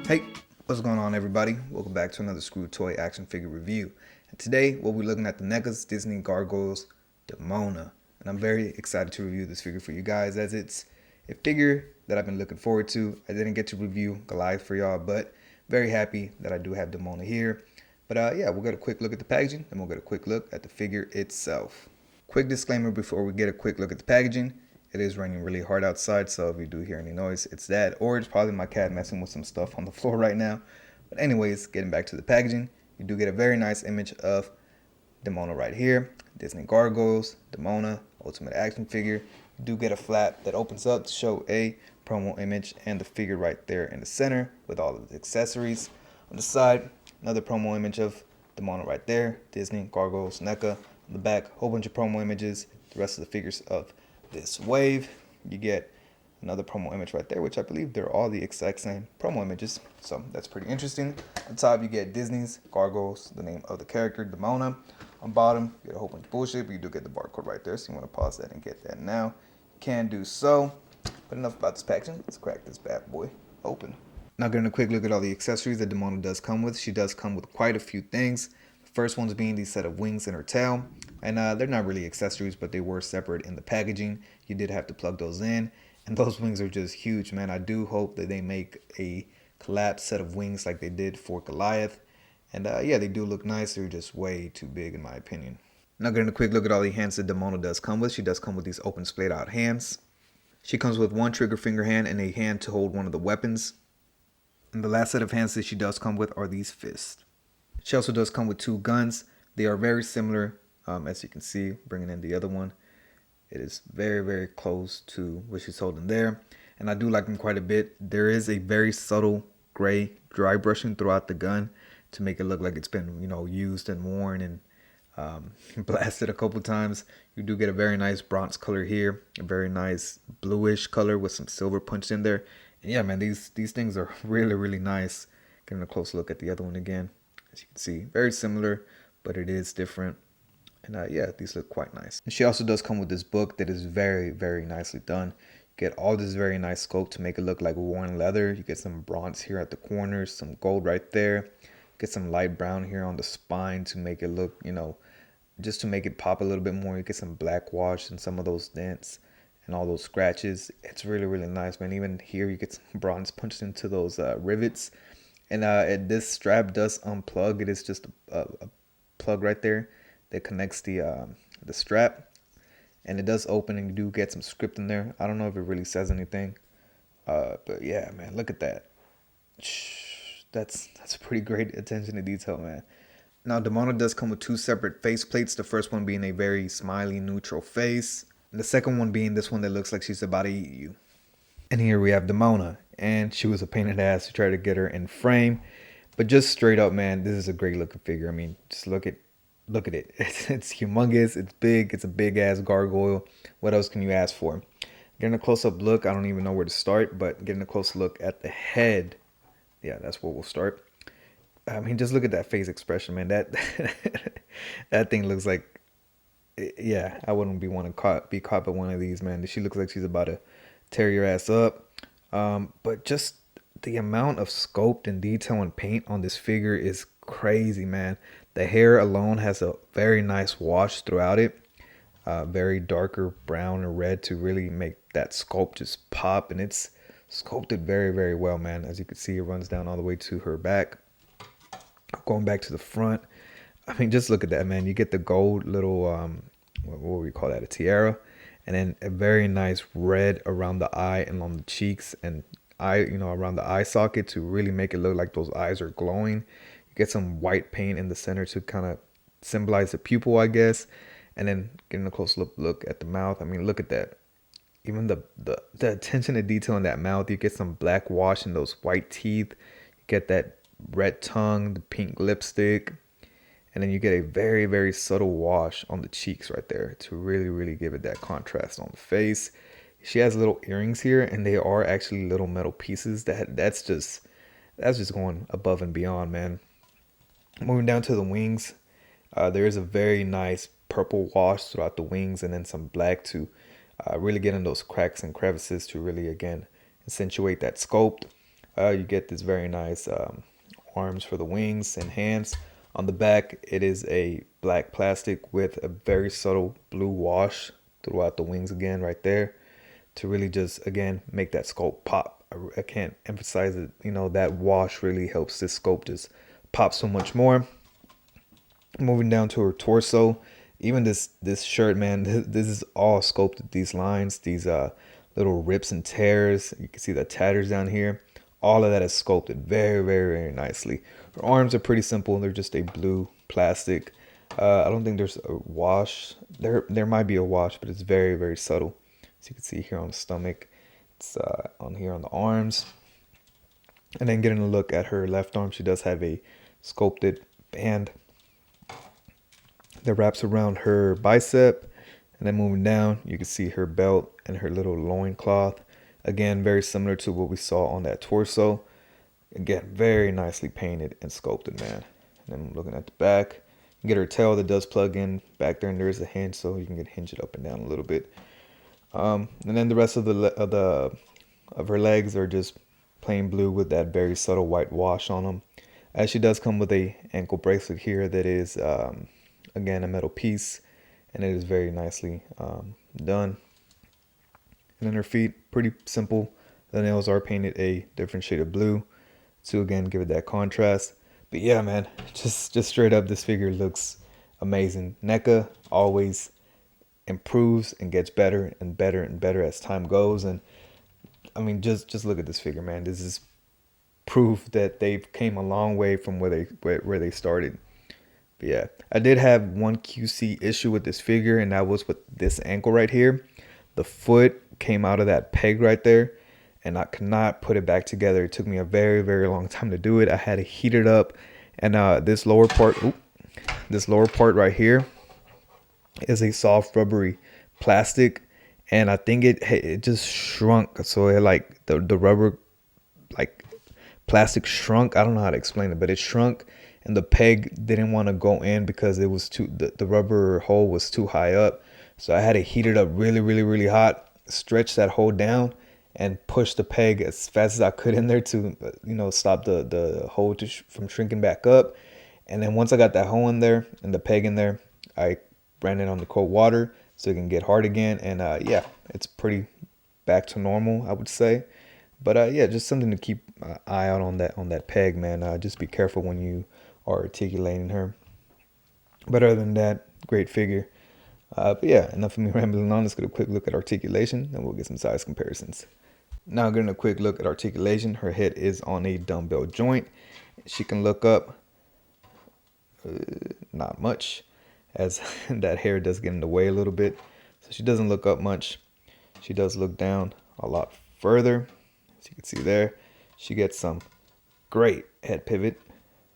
Hey, what's going on everybody? Welcome back to another Screw Toy action figure review. And today we'll be looking at the Neca's Disney Gargoyles Demona. And I'm very excited to review this figure for you guys as it's a figure that I've been looking forward to. I didn't get to review Goliath for y'all, but very happy that I do have Demona here. But yeah, we'll get a quick look at the packaging and we'll get a quick look at the figure itself. Quick disclaimer before we get a quick look at the packaging. It is raining really hard outside, so if you do hear any noise, it's that, or it's probably my cat messing with some stuff on the floor right now. But anyways, getting back to the packaging, you do get a very nice image of Demona right here. Disney Gargoyles, Demona, Ultimate Action Figure. You do get a flap that opens up to show a promo image and the figure right there in the center with all of the accessories. On the side, another promo image of Demona right there, Disney Gargoyles, Neca. On the back, a whole bunch of promo images, the rest of the figures of this wave. You get another promo image right there, which I believe they're all the exact same promo images, so that's pretty interesting. On top you get Disney's Gargoyles, the name of the character, Demona. On bottom you get a whole bunch of bullshit, but you do get the barcode right there, so you want to pause that and get that now, you can do so. But enough about this packaging, let's crack this bad boy open. Now getting a quick look at all the accessories that Demona does come with. She does come with quite a few things. The first one's being the set of wings in her tail. And they're not really accessories, but they were separate in the packaging. You did have to plug those in. And those wings are just huge, man. I do hope that they make a collapsed set of wings like they did for Goliath. And yeah, they do look nice. They're just way too big in my opinion. Now getting a quick look at all the hands that Demona does come with. She does come with these open splayed out hands. She comes with one trigger finger hand and a hand to hold one of the weapons. And the last set of hands that she does come with are these fists. She also does come with two guns. They are very similar. As you can see, bringing in the other one, it is very, very close to what she's holding there. And I do like them quite a bit. There is a very subtle gray dry brushing throughout the gun to make it look like it's been, used and worn and blasted a couple times. You do get a very nice bronze color here, a very nice bluish color with some silver punched in there. And yeah, man, these things are really, really nice. Getting a close look at the other one again. As you can see, very similar, but it is different. And yeah, these look quite nice. And she also does come with this book that is very, very nicely done. You get all this very nice sculpt to make it look like worn leather. You get some bronze here at the corners, some gold right there. Get some light brown here on the spine to make it look, just to make it pop a little bit more. You get some black wash and some of those dents and all those scratches. It's really, really nice, man. Even here you get some bronze punched into those rivets. And this strap does unplug. It is just a plug right there that connects the strap, and it does open, and you do get some script in there. I don't know if it really says anything, but yeah, man, look at that. That's pretty great attention to detail, man. Now Demona does come with two separate face plates, the first one being a very smiley neutral face, and the second one being this one that looks like she's about to eat you. And here we have Demona, and she was a pain in the ass to try to get her in frame, but just straight up, man, this is a great looking figure. I mean, just look at it. It's humongous. It's big. It's a big ass gargoyle. What else can you ask for? Getting a close up look. I don't even know where to start, but getting a close look at the head. Yeah, that's where we'll start. I mean, just look at that face expression, man. That that thing looks like, yeah, I wouldn't be caught by one of these, man. She looks like she's about to tear your ass up. But just the amount of sculpt and detail and paint on this figure is crazy, man. The hair alone has a very nice wash throughout it. Very darker brown or red to really make that sculpt just pop. And it's sculpted very, very well, man. As you can see, it runs down all the way to her back. Going back to the front. I mean, just look at that, man. You get the gold little, what would we call that? A tiara. And then a very nice red around the eye and on the cheeks and around the eye socket to really make it look like those eyes are glowing. You get some white paint in the center to kind of symbolize the pupil, I guess. And then getting a close look at the mouth. I mean, look at that. Even the attention to detail in that mouth. You get some black wash in those white teeth. You get that red tongue, the pink lipstick. And then you get a very, very subtle wash on the cheeks right there to really, really give it that contrast on the face. She has little earrings here, and they are actually little metal pieces. That's just going above and beyond, man. Moving down to the wings, there is a very nice purple wash throughout the wings, and then some black to really get in those cracks and crevices to really, again, accentuate that sculpt. You get this very nice arms for the wings and hands. On the back, it is a black plastic with a very subtle blue wash throughout the wings again right there to really just, again, make that sculpt pop. I can't emphasize it. You know, that wash really helps this sculpt just pop so much more. Moving down to her torso, even this shirt, man, this is all sculpted. These lines, these little rips and tears. You can see the tatters down here. All of that is sculpted very, very, very nicely. Her arms are pretty simple. They're just a blue plastic. I don't think there's a wash. There might be a wash, but it's very, very subtle. As you can see here on the stomach, it's on here on the arms. And then getting a look at her left arm, she does have a sculpted band that wraps around her bicep. And then moving down, you can see her belt and her little loincloth. Again, very similar to what we saw on that torso. Again, very nicely painted and sculpted, man. And then looking at the back, you get her tail that does plug in back there, and there is a hinge, so you can get hinge it up and down a little bit. And then the rest of her legs are just plain blue with that very subtle white wash on them. As she does come with a ankle bracelet here that is again a metal piece, and it is very nicely done. And then her feet, pretty simple. The nails are painted a different shade of blue to again give it that contrast. But yeah, man, just straight up, this figure looks amazing. Neca always improves and gets better and better and better as time goes. And I mean, just look at this figure, man. This is proof that they've came a long way from where they started. But yeah, I did have one QC issue with this figure, and that was with this ankle right here. The foot came out of that peg right there, and I could not put it back together. It took me a very, very long time to do it. I had to heat it up, and this lower part right here is a soft rubbery plastic, and I think it just shrunk. So it like the rubber like plastic shrunk. I don't know how to explain it, but it shrunk, and the peg didn't want to go in because it was the rubber hole was too high up. So I had to heat it up really, really, really hot, stretch that hole down, and push the peg as fast as I could in there to, stop the hole from shrinking back up. And then once I got that hole in there and the peg in there, I ran it on the cold water so it can get hard again. And yeah, it's pretty back to normal, I would say. But yeah, just something to keep an eye out on that peg, man. Just be careful when you are articulating her. But other than that, great figure. But yeah, enough of me rambling on. Let's get a quick look at articulation, and we'll get some size comparisons. Now getting a quick look at articulation. Her head is on a dumbbell joint. She can look up, not much, as that hair does get in the way a little bit. So she doesn't look up much. She does look down a lot further. As you can see there, she gets some great head pivot.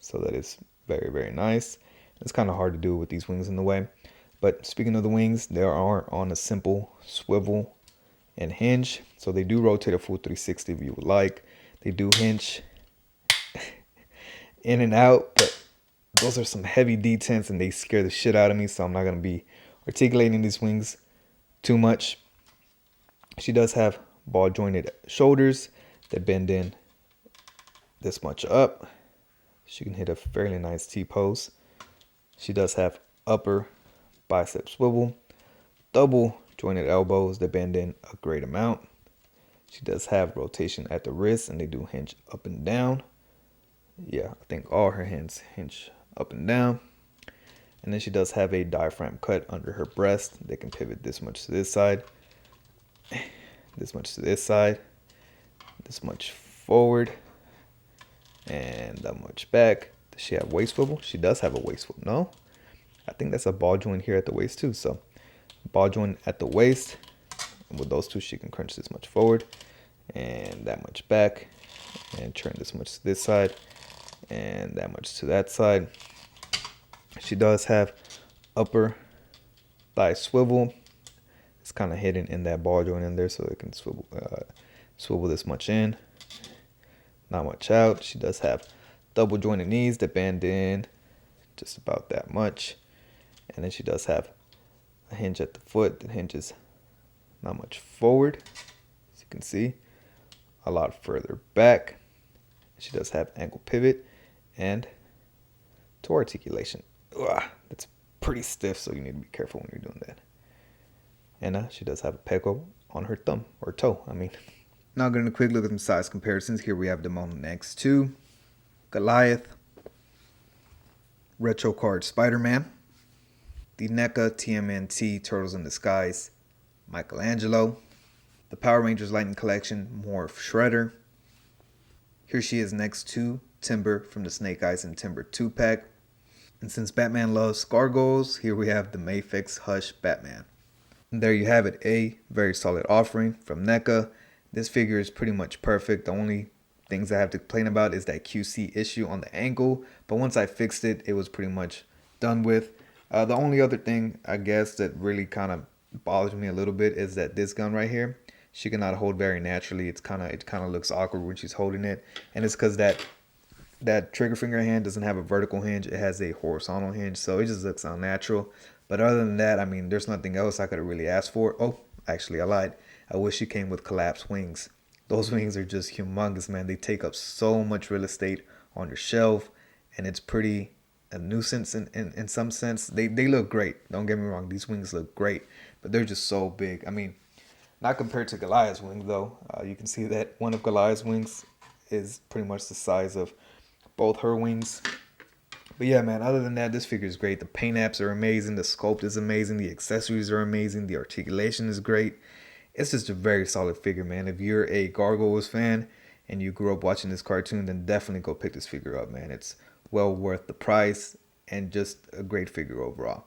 So that is very, very nice. It's kind of hard to do with these wings in the way. But speaking of the wings, they are on a simple swivel and hinge. So they do rotate a full 360 if you would like. They do hinge in and out, but those are some heavy detents and they scare the shit out of me. So I'm not going to be articulating these wings too much. She does have ball jointed shoulders that bend in this much up. She can hit a fairly nice T-pose. She does have upper bicep swivel, double jointed elbows that bend in a great amount. She does have rotation at the wrist, and they do hinge up and down. Yeah, I think all her hands hinge up and down. And then she does have a diaphragm cut under her breast. They can pivot this much to this side, this much to this side, this much forward, and that much back. Does she have waist swivel? She does have a waist swivel. No? I think that's a ball joint here at the waist too. So ball joint at the waist. And with those two, she can crunch this much forward and that much back and turn this much to this side and that much to that side. She does have upper thigh swivel. It's kind of hidden in that ball joint in there, so it can swivel this much in, not much out. She does have double jointed knees that bend in just about that much. And then she does have a hinge at the foot that hinges not much forward, as you can see, a lot further back. She does have ankle pivot and toe articulation. Ugh, that's pretty stiff, so you need to be careful when you're doing that. And she does have a pego on her thumb, or toe, I mean. Now getting a quick look at some size comparisons. Here we have Demona next to Goliath, Retro Card Spider-Man, the Neca TMNT Turtles in Disguise, Michelangelo, the Power Rangers Lightning Collection Morph Shredder. Here she is next to Timber from the Snake Eyes and Timber 2-pack. And since Batman loves gargoyles, here we have the Mafex Hush Batman. And there you have it, a very solid offering from NECA. This figure is pretty much perfect. The only things I have to complain about is that QC issue on the ankle. But once I fixed it, it was pretty much done with. The only other thing, I guess, that really kind of bothers me a little bit is that this gun right here, she cannot hold very naturally. It kind of looks awkward when she's holding it. And it's because that trigger finger hand doesn't have a vertical hinge. It has a horizontal hinge. So it just looks unnatural. But other than that, I mean, there's nothing else I could have really asked for. Oh, actually, I lied. I wish she came with collapsed wings. Those wings are just humongous, man. They take up so much real estate on your shelf, and it's pretty a nuisance in some sense. They look great. Don't get me wrong. These wings look great, but they're just so big. I mean, not compared to Goliath's wing, though. You can see that one of Goliath's wings is pretty much the size of both her wings. But yeah, man, other than that, this figure is great. The paint apps are amazing. The sculpt is amazing. The accessories are amazing. The articulation is great. It's just a very solid figure, man. If you're a Gargoyles fan and you grew up watching this cartoon, then definitely go pick this figure up, man. It's well worth the price and just a great figure overall.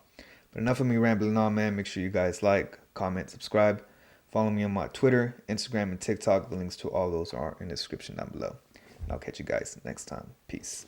But enough of me rambling on, man. Make sure you guys like, comment, subscribe. Follow me on my Twitter, Instagram, and TikTok. The links to all those are in the description down below. And I'll catch you guys next time. Peace.